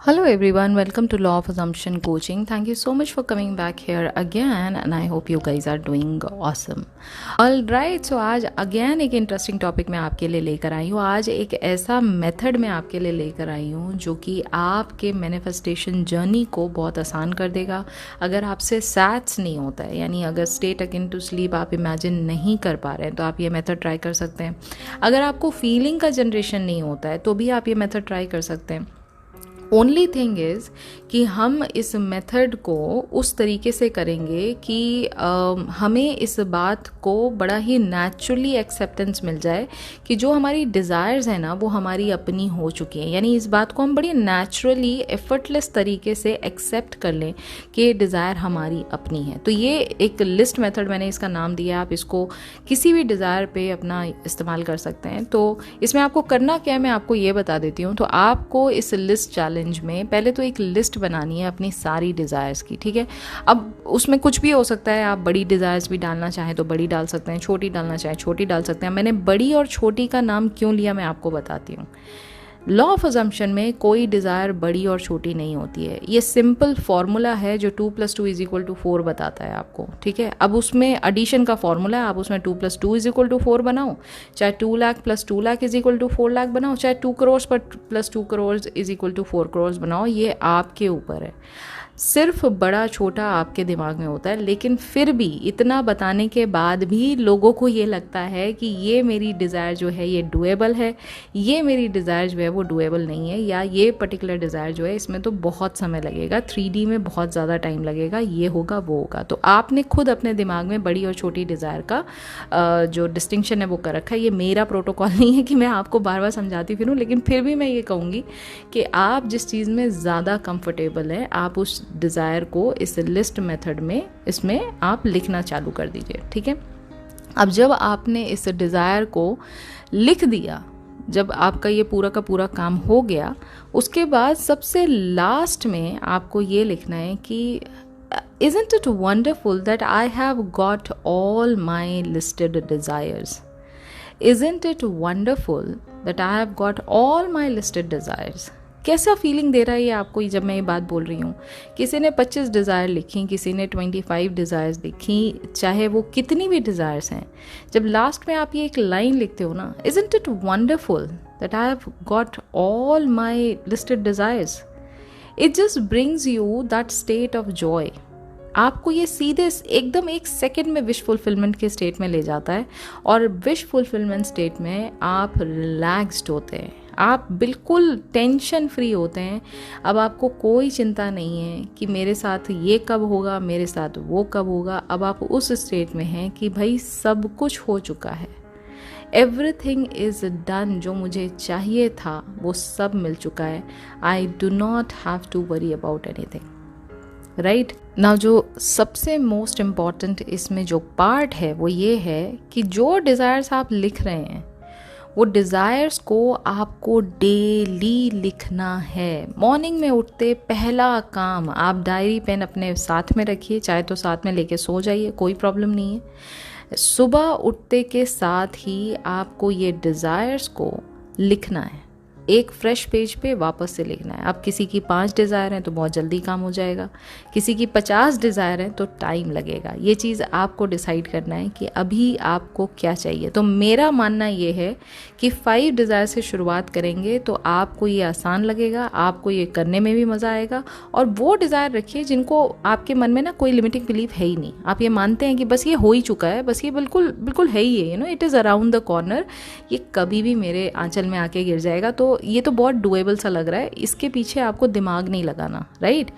Hello everyone, welcome to Law of Assumption Coaching. Thank you so much for coming back here again and I hope you guys are doing awesome. Alright, so आज again एक interesting topic मैं आपके लिए लेकर आई हूँ. आज एक ऐसा मेथड मैं आपके लिए लेकर आई हूँ जो कि आपके मैनिफेस्टेशन जर्नी को बहुत आसान कर देगा. अगर आपसे सैट्स नहीं होता है, यानी अगर स्टेट अकिन टू स्लीप आप इमेजिन नहीं कर पा रहे हैं तो आप ये मेथड ट्राई कर सकते हैं. अगर आपको फीलिंग का जनरेशन नहीं होता है तो भी आप ये मेथड ट्राई कर सकते हैं. ओनली थिंग इज़ कि हम इस मेथड को उस तरीके से करेंगे कि हमें इस बात को बड़ा ही नेचुरली एक्सेप्टेंस मिल जाए कि जो हमारी डिज़ायर्स हैं ना वो हमारी अपनी हो चुकी हैं. यानी इस बात को हम बड़ी नेचुरली एफर्टलेस तरीके से एक्सेप्ट कर लें कि डिज़ायर हमारी अपनी है. तो ये एक लिस्ट मेथड मैंने इसका नाम दिया. आप इसको किसी भी डिज़ायर पे अपना इस्तेमाल कर सकते हैं. तो इसमें आपको करना क्या है मैं आपको ये बता देती हूँ. तो आपको इस लिस्ट चैलेंज में पहले तो एक लिस्ट बनानी है अपनी सारी डिज़ायर्स की. ठीक है, अब उसमें कुछ भी हो सकता है. आप बड़ी डिज़ायर्स भी डालना चाहें तो बड़ी डाल सकते हैं, छोटी डालना चाहें छोटी डाल सकते हैं. मैंने बड़ी और छोटी का नाम क्यों लिया मैं आपको बताती हूँ. लॉ ऑफ अजम्पशन में कोई डिज़ायर बड़ी और छोटी नहीं होती है. ये सिंपल फार्मूला है जो 2 + 2 = 4 बताता है आपको. ठीक है, अब उसमें एडिशन का फार्मूला है. आप उसमें 2 + 2 = 4 बनाओ, चाहे 2 लाख + 2 लाख = 4 लाख बनाओ, चाहे 2 करोड़ + 2 करोड़ = 4 करोड़ बनाओ. ये आपके ऊपर है. सिर्फ बड़ा छोटा आपके दिमाग में होता है. लेकिन फिर भी इतना बताने के बाद भी लोगों को ये लगता है कि ये मेरी डिज़ायर जो है ये डुएबल है, ये मेरी डिज़ायर जो है वो डुएबल नहीं है, या ये पर्टिकुलर डिज़ायर जो है इसमें तो बहुत समय लगेगा, 3D में बहुत ज़्यादा टाइम लगेगा, ये होगा वो होगा. तो आपने खुद अपने दिमाग में बड़ी और छोटी डिज़ायर का जो डिस्टिंक्शन है वो कर रखा है. ये मेरा प्रोटोकॉल नहीं है कि मैं आपको बार बार समझाती फिरूँ, लेकिन फिर भी मैं ये कहूँगी कि आप जिस चीज़ में ज़्यादा कंफर्टेबल हैं आप उस डिज़ायर को इस लिस्ट मेथड में इसमें आप लिखना चालू कर दीजिए. ठीक है, अब जब आपने इस डिज़ायर को लिख दिया, जब आपका ये पूरा का पूरा काम हो गया, उसके बाद सबसे लास्ट में आपको ये लिखना है कि Isn't it wonderful that I have got all my listed desires? Isn't it wonderful that I have got all my listed desires? कैसा फीलिंग दे रहा है ये आपको जब मैं ये बात बोल रही हूँ. किसी ने 25 डिज़ायर लिखी, किसी ने 25 डिज़ायर्स लिखी, चाहे वो कितनी भी डिज़ायर्स हैं. जब लास्ट में आप ये एक लाइन लिखते हो ना, Isn't it wonderful that I have got all my listed desires? It just brings you that state of joy. आपको ये सीधे एकदम एक सेकेंड में विश फुलफिलमेंट के स्टेट में ले जाता है. और विश फुलफिलमेंट स्टेट में आप रिलैक्स्ड होते हैं, आप बिल्कुल टेंशन फ्री होते हैं. अब आपको कोई चिंता नहीं है कि मेरे साथ ये कब होगा, मेरे साथ वो कब होगा. अब आप उस स्टेट में हैं कि भाई सब कुछ हो चुका है, एवरीथिंग इज़ डन. जो मुझे चाहिए था वो सब मिल चुका है. I do not have to worry about anything. Right now, जो सबसे मोस्ट इम्पॉर्टेंट इसमें जो पार्ट है वो ये है कि जो डिज़ायर्स आप लिख रहे हैं वो डिज़ायर्स को आपको डेली लिखना है. मॉर्निंग में उठते पहला काम आप डायरी पेन अपने साथ में रखिए, चाहे तो साथ में लेके सो जाइए, कोई प्रॉब्लम नहीं है. सुबह उठते के साथ ही आपको ये डिज़ायर्स को लिखना है. एक फ्रेश पेज पे वापस से लिखना है. अब किसी की 5 डिज़ायर हैं तो बहुत जल्दी काम हो जाएगा, किसी की 50 डिज़ायर हैं तो टाइम लगेगा. ये चीज़ आपको डिसाइड करना है कि अभी आपको क्या चाहिए. तो मेरा मानना ये है कि 5 डिज़ायर से शुरुआत करेंगे तो आपको ये आसान लगेगा, आपको ये करने में भी मज़ा आएगा. और वो डिज़ायर रखिए जिनको आपके मन में ना कोई लिमिटिंग बिलीफ है ही नहीं. आप ये मानते हैं कि बस ये हो ही चुका है, बस ये बिल्कुल बिल्कुल है ही है, it is around the corner, ये कभी भी मेरे आंचल में आके गिर जाएगा. तो ये तो बहुत डुएबल सा लग रहा है, इसके पीछे आपको दिमाग नहीं लगाना. राइट,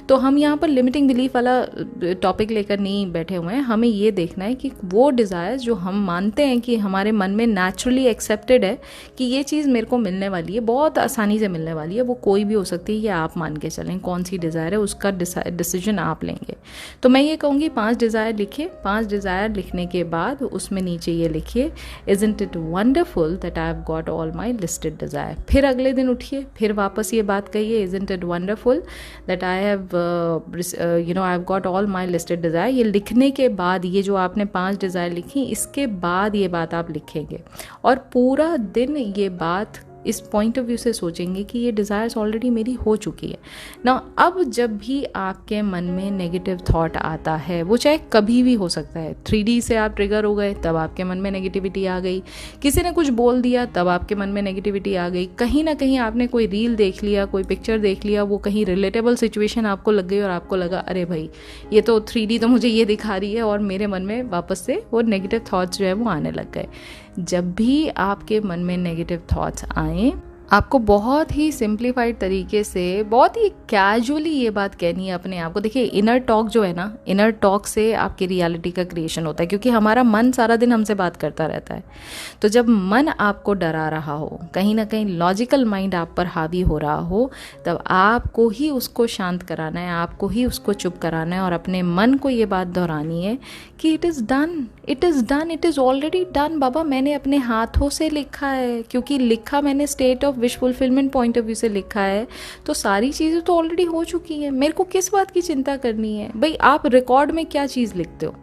तो हम यहाँ पर लिमिटिंग बिलीफ वाला टॉपिक लेकर नहीं बैठे हुए हैं. हमें ये देखना है कि वो डिज़ायर्स जो हम मानते हैं कि हमारे मन में नेचुरली एक्सेप्टेड है कि ये चीज़ मेरे को मिलने वाली है, बहुत आसानी से मिलने वाली है, वो कोई भी हो सकती है, ये आप मान के चलें. कौन सी डिज़ायर है उसका डिसीजन आप लेंगे. तो मैं ये कहूँगी 5 डिज़ायर लिखिए. 5 डिज़ायर लिखने के बाद उसमें नीचे ये लिखिए, Isn't it wonderful that I have got all my listed desire. फिर अगले दिन उठिए, फिर वापस ये बात कहिए, Isn't it wonderful that I have I've got all my listed desire. ये लिखने के बाद, ये जो आपने 5 डिज़ायर लिखी, इसके बाद ये बात आप लिखेंगे और पूरा दिन ये बात इस पॉइंट ऑफ व्यू से सोचेंगे कि ये डिज़ायर्स ऑलरेडी मेरी हो चुकी है ना। अब जब भी आपके मन में नेगेटिव थॉट आता है, वो चाहे कभी भी हो सकता है, 3D से आप ट्रिगर हो गए तब आपके मन में नेगेटिविटी आ गई, किसी ने कुछ बोल दिया तब आपके मन में नेगेटिविटी आ गई, कहीं ना कहीं आपने कोई रील देख लिया, कोई पिक्चर देख लिया, वो कहीं रिलेटेबल सिचुएशन आपको लग गई और आपको लगा अरे भाई ये तो 3D तो मुझे ये दिखा रही है, और मेरे मन में वापस से वो नेगेटिव थॉट्स जो है वो आने लग गए। जब भी आपके मन में नेगेटिव थॉट्स आए, आपको बहुत ही सिंप्लीफाइड तरीके से, बहुत ही कैजुअली ये बात कहनी है अपने आप को। देखिए, इनर टॉक जो है ना, इनर टॉक से आपकी रियलिटी का क्रिएशन होता है, क्योंकि हमारा मन सारा दिन हमसे बात करता रहता है। तो जब मन आपको डरा रहा हो, कहीं ना कहीं लॉजिकल माइंड आप पर हावी हो रहा हो, तब आपको ही उसको शांत कराना है, आपको ही उसको चुप कराना है और अपने मन को ये बात दोहरानी है कि it is done, it is done, it is already done बाबा। मैंने अपने हाथों से लिखा है, क्योंकि लिखा मैंने state of wish fulfilment point of view से लिखा है, तो सारी चीज़ें तो ऑलरेडी हो चुकी हैं। मेरे को किस बात की चिंता करनी है भाई? आप रिकॉर्ड में क्या चीज़ लिखते हो?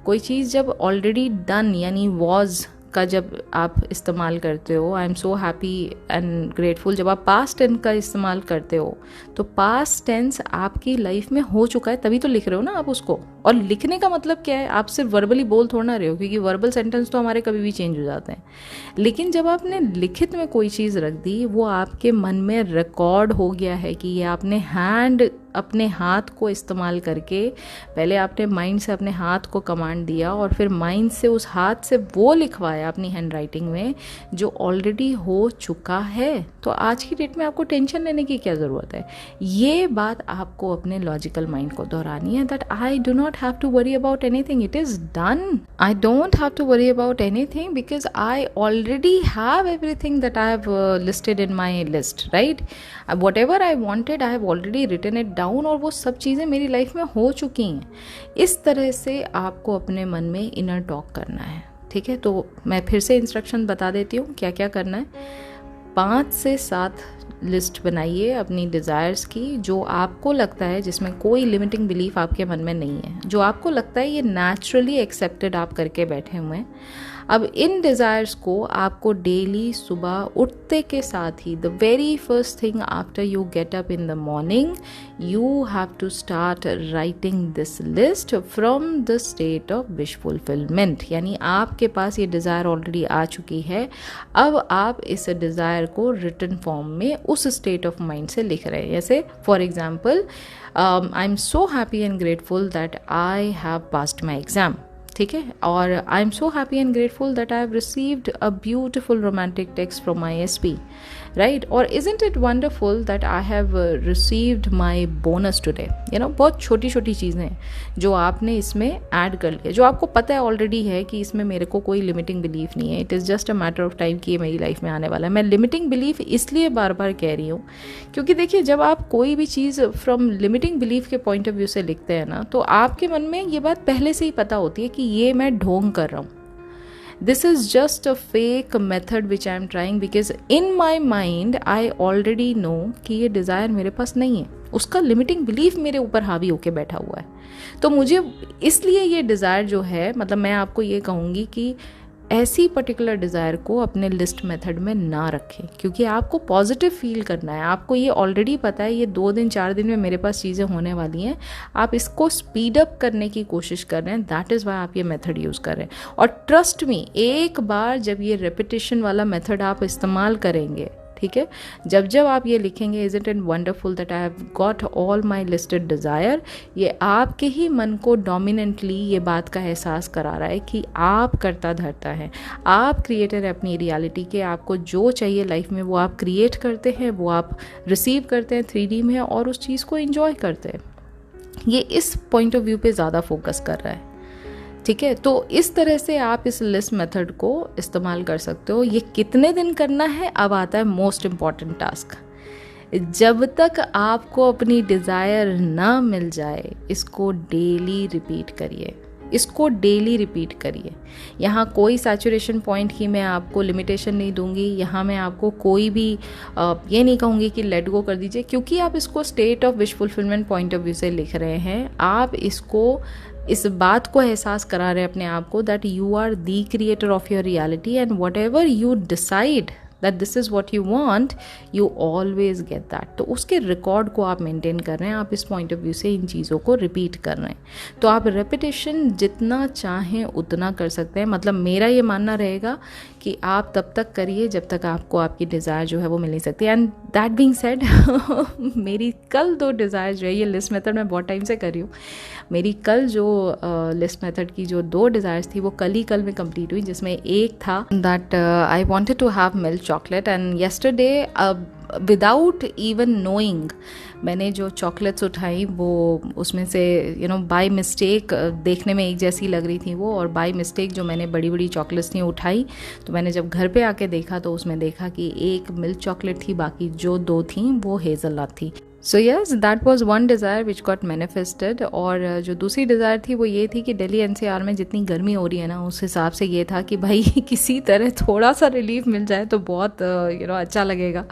कोई चीज़ जब ऑलरेडी डन यानी वॉज का जब आप इस्तेमाल करते हो, आई am so happy and grateful, जब आप पास्ट टेंस का इस्तेमाल करते हो, तो पास्ट टेंस आपकी लाइफ में हो चुका है, तभी तो लिख रहे हो ना आप उसको। और लिखने का मतलब क्या है? आप सिर्फ वर्बली बोल थोड़ा ना रहे हो, क्योंकि वर्बल सेंटेंस तो हमारे कभी भी चेंज हो जाते हैं। लेकिन जब आपने लिखित में कोई चीज़ रख दी, वो आपके मन में रिकॉर्ड हो गया है कि ये आपने अपने हाथ को इस्तेमाल करके, पहले आपने माइंड से अपने हाथ को कमांड दिया और फिर माइंड से उस हाथ से वो लिखवाया अपनी हैंड राइटिंग में जो ऑलरेडी हो चुका है। तो आज की डेट में आपको टेंशन लेने की क्या ज़रूरत है? ये बात आपको अपने लॉजिकल माइंड को दोहरानी है, that I do not have to worry about anything, it is done. I don't have to worry about anything because I already have everything that I have listed in my list, right? Whatever I wanted I have already written it down, और वो सब चीज़ें मेरी life में हो चुकी हैं। इस तरह से आपको अपने मन में इनर टॉक करना है, ठीक है? तो मैं फिर से इंस्ट्रक्शन बता देती हूँ क्या क्या करना है। 5 से 7 लिस्ट बनाइए अपनी डिज़ायर्स की, जो आपको लगता है जिसमें कोई लिमिटिंग बिलीफ आपके मन में नहीं है, जो आपको लगता है ये नेचुरली एक्सेप्टेड आप करके बैठे हुए हैं। अब इन डिज़ायर्स को आपको डेली सुबह उठते के साथ ही, the very first thing after you get up in the morning, you have to start writing this list from the state of wish fulfilment. यानी आपके पास ये डिज़ायर ऑलरेडी आ चुकी है, अब आप इस डिज़ायर को रिटन फॉर्म में उस स्टेट ऑफ माइंड से लिख रहे हैं। जैसे for example, I am so happy and grateful that I have passed my exam, ठीक है? और I am so happy and grateful that I have received a beautiful romantic text from my SP, right? और isn't it wonderful that I have received my bonus today. You know, बहुत छोटी छोटी चीज़ें हैं जो आपने इसमें ऐड कर लिया, जो आपको पता है ऑलरेडी है कि इसमें मेरे को कोई लिमिटिंग बिलीफ नहीं है, it is just a matter of time कि ये मेरी लाइफ में आने वाला है। मैं लिमिटिंग बिलीफ इसलिए बार बार कह रही हूँ क्योंकि देखिए, जब आप कोई भी चीज़ फ्रॉम लिमिटिंग बिलीफ के पॉइंट ऑफ व्यू से लिखते हैं ना, तो आपके मन में ये बात पहले से ही पता होती है कि ये मैं ढोंग कर रहा हूँ। This is just a fake method which I am trying because in my mind I already know कि ये डिज़ायर मेरे पास नहीं है, उसका लिमिटिंग बिलीफ मेरे ऊपर हावी होके बैठा हुआ है। तो मुझे इसलिए ये डिज़ायर जो है, मतलब मैं आपको ये कहूँगी कि ऐसी पर्टिकुलर डिज़ायर को अपने लिस्ट मेथड में ना रखें, क्योंकि आपको पॉजिटिव फील करना है। आपको ये ऑलरेडी पता है ये 2 दिन 4 दिन में मेरे पास चीज़ें होने वाली हैं, आप इसको स्पीड अप करने की कोशिश कर रहे हैं, दैट इज़ वाई आप ये मेथड यूज़ कर रहे हैं। और ट्रस्ट मी, एक बार जब ये रेपिटेशन वाला मेथड आप इस्तेमाल करेंगे, ठीक है, जब जब आप ये लिखेंगे isn't it wonderful that I have got all my listed desire, ये आपके ही मन को डोमिनेंटली ये बात का एहसास करा रहा है कि आप करता धरता है, आप क्रिएटर है अपनी रियलिटी के। आपको जो चाहिए लाइफ में वो आप क्रिएट करते हैं, वो आप रिसीव करते हैं 3D में और उस चीज़ को एंजॉय करते हैं। ये इस पॉइंट ऑफ व्यू पे ज़्यादा फोकस कर रहा है, ठीक है? तो इस तरह से आप इस लिस्ट मेथड को इस्तेमाल कर सकते हो। ये कितने दिन करना है? अब आता है मोस्ट इम्पॉर्टेंट टास्क। जब तक आपको अपनी डिज़ायर ना मिल जाए, इसको डेली रिपीट करिए, इसको डेली रिपीट करिए। यहाँ कोई सैचुरेशन पॉइंट की मैं आपको लिमिटेशन नहीं दूंगी, यहाँ मैं आपको कोई भी ये नहीं कहूँगी कि लेट गो कर दीजिए, क्योंकि आप इसको state of wish fulfilment point of view से लिख रहे हैं। आप इसको इस बात को एहसास करा रहे हैं अपने आप को that you are the creator of your reality and what ever you decide that this is what you want, you always get that. तो उसके रिकॉर्ड को आप मेंटेन कर रहे हैं, आप इस पॉइंट ऑफ व्यू से इन चीज़ों को रिपीट कर रहे हैं। तो आप रेपिटेशन जितना चाहें उतना कर सकते हैं। मतलब मेरा ये मानना रहेगा कि आप तब तक करिए जब तक आपको आपकी डिज़ायर जो है वो मिल नहीं सकती। एंड दैट बीइंग सेड मेरी कल 2 डिज़ायर जो है, ये लिस्ट मेथड मैं बहुत टाइम से कर रही हूँ, मेरी कल जो लिस्ट मेथड की जो 2 डिज़ायर्स थी वो कल में कंप्लीट हुई, जिसमें एक था that I wanted to have milk chocolate. And yesterday without even knowing मैंने जो चॉकलेट्स उठाई वो उसमें से बाय मिस्टेक, देखने में एक जैसी लग रही थी वो, और बाय मिस्टेक जो मैंने बड़ी बड़ी चॉकलेट्स थी उठाई, तो मैंने जब घर पे आके देखा तो उसमें देखा कि एक मिल्क चॉकलेट थी, बाकी जो 2 थी वो हेज़लनट थी। So yes, that was one desire which got manifested. और जो दूसरी डिज़ायर थी वो ये थी कि दिल्ली एनसीआर में जितनी गर्मी हो रही है ना, उस हिसाब से ये था कि भाई किसी तरह थोड़ा सा रिलीफ मिल जाए तो बहुत अच्छा लगेगा।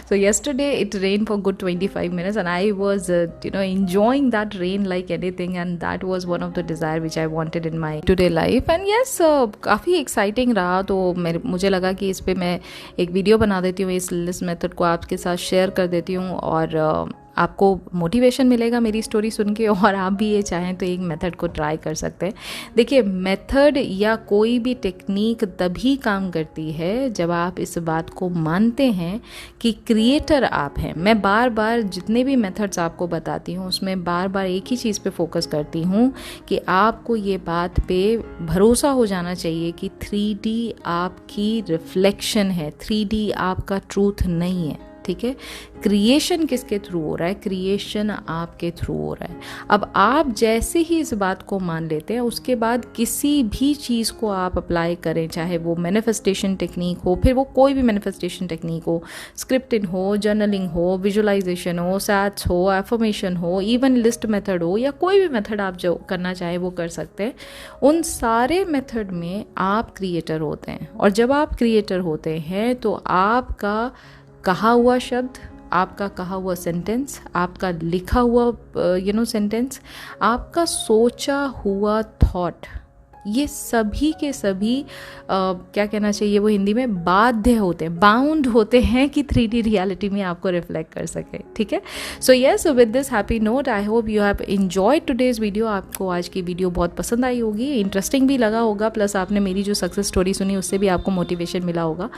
सो yesterday it rain for good 25 minutes and I was enjoying that rain like anything, and that was one of the desire which I wanted in my today life. And yes, काफ़ी exciting रहा, तो मुझे लगा कि इस पर मैं एक वीडियो बना देती हूँ, इस लिस्ट मेथड को आपके साथ शेयर कर देती हूँ, और आपको मोटिवेशन मिलेगा मेरी स्टोरी सुन के, और आप भी ये चाहें तो एक मेथड को ट्राई कर सकते हैं। देखिए, मेथड या कोई भी टेक्निक तभी काम करती है जब आप इस बात को मानते हैं कि क्रिएटर आप हैं। मैं बार बार जितने भी मेथड्स आपको बताती हूँ उसमें बार बार एक ही चीज़ पे फोकस करती हूँ कि आपको ये बात पे भरोसा हो जाना चाहिए कि 3D आपकी रिफ्लेक्शन है, 3D आपका ट्रूथ नहीं है। ठीक है, क्रिएशन किसके थ्रू हो रहा है? क्रिएशन आपके थ्रू हो रहा है। अब आप जैसे ही इस बात को मान लेते हैं, उसके बाद किसी भी चीज़ को आप अप्लाई करें, चाहे वो मैनिफेस्टेशन टेक्निक हो, फिर वो कोई भी मैनिफेस्टेशन टेक्निक हो, स्क्रिप्टिंग हो, जर्नलिंग हो, विजुअलाइजेशन हो, सैट्स हो, एफर्मेशन हो, इवन लिस्ट मेथड हो, या कोई भी मेथड आप जो करना चाहे वो कर सकते हैं। उन सारे मेथड में आप क्रिएटर होते हैं, और जब आप क्रिएटर होते हैं तो आपका कहा हुआ शब्द, आपका कहा हुआ सेंटेंस, आपका लिखा हुआ सेंटेंस, आपका सोचा हुआ थॉट, ये सभी के सभी क्या कहना चाहिए वो हिंदी में, बाध्य होते हैं, बाउंड होते हैं कि 3D रियलिटी में आपको रिफ्लेक्ट कर सके। ठीक है, so yes, with this happy note I hope you have enjoyed today's video. आपको आज की वीडियो बहुत पसंद आई होगी, इंटरेस्टिंग भी लगा होगा, प्लस आपने मेरी जो सक्सेस स्टोरी सुनी उससे भी आपको मोटिवेशन मिला होगा।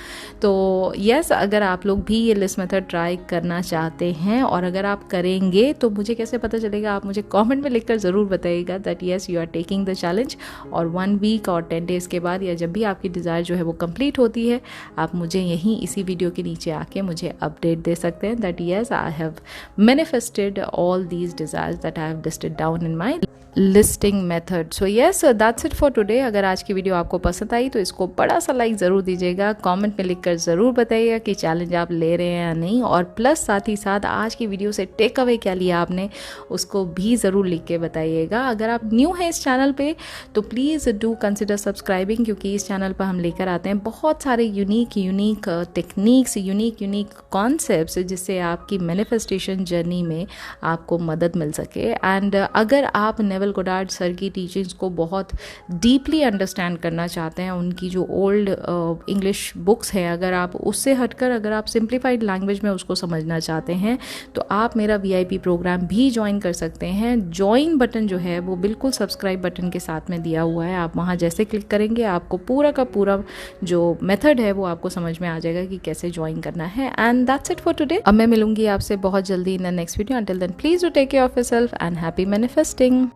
तो येस, अगर आप लोग भी ये लिस्ट मेथड ट्राई करना चाहते हैं, और अगर आप करेंगे तो मुझे कैसे पता चलेगा? आप मुझे कॉमेंट में लिखकर ज़रूर बताइएगा that yes you are taking the challenge. और 1 वीक और 10 डेज़ के बाद, या जब भी आपकी डिज़ायर जो है वो कंप्लीट होती है, आप मुझे यहीं इसी वीडियो के नीचे आके मुझे अपडेट दे सकते हैं that yes I have manifested all these desires that I have listed down in my listing method. So yes, that's it for today. अगर आज की वीडियो आपको पसंद आई तो इसको बड़ा सा लाइक ज़रूर दीजिएगा, कमेंट में लिखकर ज़रूर बताइएगा कि चैलेंज आप ले रहे हैं या नहीं, और प्लस साथ ही साथ आज की वीडियो से टेक अवे क्या लिया आपने उसको भी ज़रूर लिख के बताइएगा। अगर आप न्यू हैं इस चैनल पे तो प्लीज़ डू कंसिडर सब्सक्राइबिंग, क्योंकि इस चैनल पर हम लेकर आते हैं बहुत सारे यूनिक टेक्निक्स, यूनिक कॉन्सेप्ट्स, जिससे आपकी मैनिफेस्टेशन जर्नी में आपको मदद मिल सके। एंड अगर आप नेवेल गोडार्ड सर की टीचिंग्स को बहुत डीपली अंडरस्टैंड करना चाहते हैं, उनकी जो ओल्ड इंग्लिश बुक्स हैं, अगर आप उससे हटकर अगर आप सिंप्लीफाइड लैंग्वेज में उसको समझना चाहते हैं तो आप मेरा VIP प्रोग्राम भी ज्वाइन कर सकते हैं। ज्वाइन बटन जो है वो बिल्कुल सब्सक्राइब बटन के साथ में दिया हुआ है, आप वहाँ जैसे क्लिक करेंगे आपको पूरा का पूरा जो मेथड है वो आपको समझ में आ जाएगा कि कैसे ज्वाइन करना है। And that's it for today. अब मैं मिलूंगी आपसे बहुत जल्दी in the next video. Until then please do take care of yourself and happy manifesting.